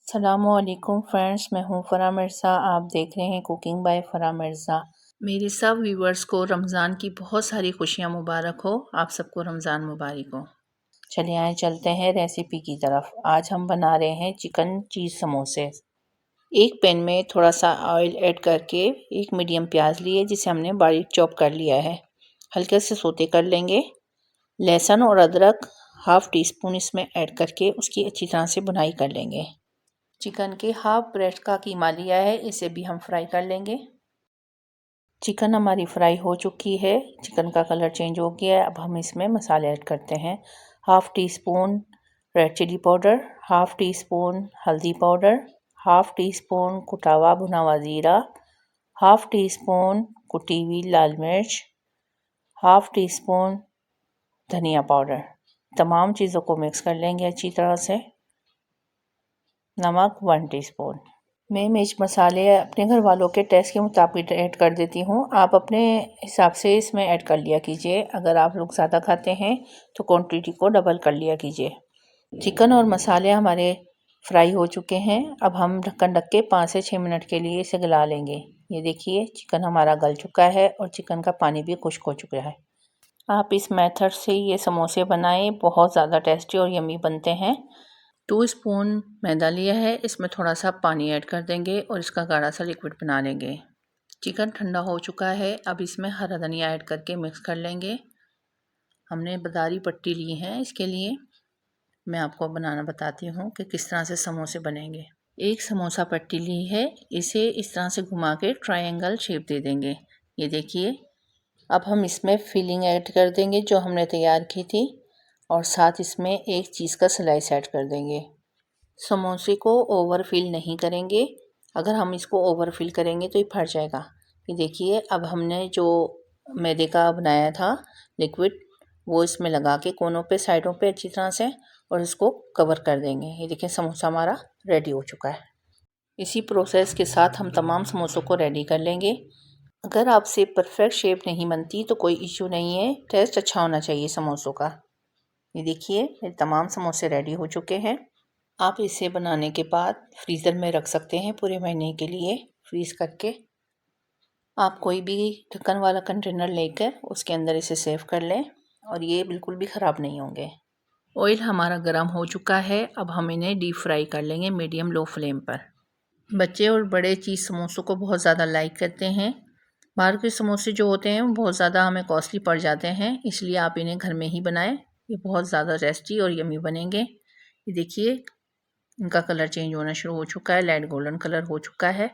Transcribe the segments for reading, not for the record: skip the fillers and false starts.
अस्सलामुअलैकुम फ्रेंड्स, मैं हूँ फ़रा मिर्ज़ा। आप देख रहे हैं कुकिंग बाय फ़रा मिर्ज़ा। मेरे सब व्यूवर्स को रमज़ान की बहुत सारी खुशियाँ मुबारक हो। आप सबको रमज़ान मुबारक हो। चलिए आए चलते हैं रेसिपी की तरफ। आज हम बना रहे हैं चिकन चीज़ समोसे। एक पैन में थोड़ा सा ऑयल ऐड करके एक मीडियम प्याज लिए जिसे हमने बारीक चॉप कर लिया है, हल्के से सोते कर लेंगे। लहसुन और अदरक हाफ़ टी स्पून इसमें ऐड करके उसकी अच्छी तरह से भुनाई कर लेंगे। चिकन के हाफ ब्रेस्ट का कीमा लिया है, इसे भी हम फ्राई कर लेंगे। चिकन हमारी फ्राई हो चुकी है, चिकन का कलर चेंज हो गया है। अब हम इसमें मसाले ऐड करते हैं। Half teaspoon red chilli powder, half teaspoon हल्दी पाउडर, हाफ़ टी स्पून कुटा हुआ भुना हुआ ज़ीरा, हाफ़ टी स्पून कुटी हुई लाल मिर्च, हाफ़ टी स्पून धनिया पाउडर। तमाम चीज़ों को मिक्स कर लेंगे अच्छी तरह से। नमक 1 टीस्पून। मैं मिर्च मसाले अपने घर वालों के टेस्ट के मुताबिक ऐड कर देती हूँ। आप अपने हिसाब से इसमें ऐड कर लिया कीजिए। अगर आप लोग ज़्यादा खाते हैं तो क्वांटिटी को डबल कर लिया कीजिए। चिकन और मसाले हमारे फ्राई हो चुके हैं। अब हम ढक्कन ढक के 5 से 6 मिनट के लिए इसे गला लेंगे। ये देखिए चिकन हमारा गल चुका है और चिकन का पानी भी खुश्क हो चुका है। आप इस मेथड से ये समोसे बनाएं, बहुत ज़्यादा टेस्टी और यम्मी बनते हैं। 2 स्पून मैदा लिया है, इसमें थोड़ा सा पानी ऐड कर देंगे और इसका गाढ़ा सा लिक्विड बना लेंगे। चिकन ठंडा हो चुका है, अब इसमें हरा धनिया ऐड करके मिक्स कर लेंगे। हमने बदारी पट्टी ली है, इसके लिए मैं आपको बनाना बताती हूँ कि किस तरह से समोसे बनेंगे। एक समोसा पट्टी ली है, इसे इस तरह से घुमा के ट्रायंगल शेप दे देंगे। ये देखिए, अब हम इसमें फिलिंग ऐड कर देंगे जो हमने तैयार की थी और साथ इसमें एक चीज़ का स्लाइस ऐड कर देंगे। समोसे को ओवर फिल नहीं करेंगे, अगर हम इसको ओवर फिल करेंगे तो ये फट जाएगा। ये देखिए, अब हमने जो मैदे का बनाया था लिक्विड वो इसमें लगा के कोनों पे साइडों पे अच्छी तरह से और इसको कवर कर देंगे। ये देखिए समोसा हमारा रेडी हो चुका है। इसी प्रोसेस के साथ हम तमाम समोसों को रेडी कर लेंगे। अगर आपसे परफेक्ट शेप नहीं बनती तो कोई इशू नहीं है, टेस्ट अच्छा होना चाहिए समोसों का। ये देखिए मेरे तमाम समोसे रेडी हो चुके हैं। आप इसे बनाने के बाद फ्रीज़र में रख सकते हैं पूरे महीने के लिए फ्रीज़ करके। आप कोई भी ढक्कन वाला कंटेनर लेकर उसके अंदर इसे सेव कर लें और ये बिल्कुल भी ख़राब नहीं होंगे। ऑयल हमारा गर्म हो चुका है, अब हम इन्हें डीप फ्राई कर लेंगे मीडियम लो फ्लेम पर। बच्चे और बड़े चीज़ समोसों को बहुत ज़्यादा लाइक करते हैं। बाहर के समोसे जो होते हैं वो बहुत ज़्यादा हमें कॉस्टली पड़ जाते हैं, इसलिए आप इन्हें घर में ही बनाएं। ये बहुत ज़्यादा टेस्टी और यम्मी बनेंगे। ये देखिए इनका कलर चेंज होना शुरू हो चुका है, लाइट गोल्डन कलर हो चुका है।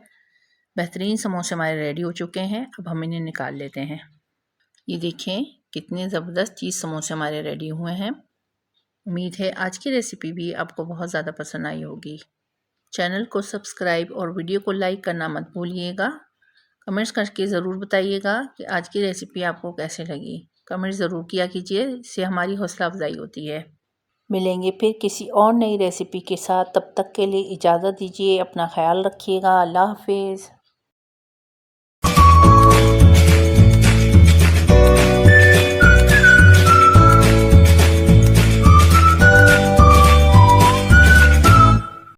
बेहतरीन समोसे हमारे रेडी हो चुके हैं, अब हम इन्हें निकाल लेते हैं। ये देखें कितने ज़बरदस्त चीज़ समोसे हमारे रेडी हुए हैं। उम्मीद है आज की रेसिपी भी आपको बहुत ज़्यादा पसंद आई होगी। चैनल को सब्सक्राइब और वीडियो को लाइक करना मत भूलिएगा। कमेंट्स करके ज़रूर बताइएगा कि आज की रेसिपी आपको कैसे लगी। कमेंट ज़रूर किया कीजिए, इससे हमारी हौसला अफजाई होती है। मिलेंगे फिर किसी और नई रेसिपी के साथ, तब तक के लिए इजाज़त दीजिए। अपना ख्याल रखिएगा। अल्लाह हाफिज़।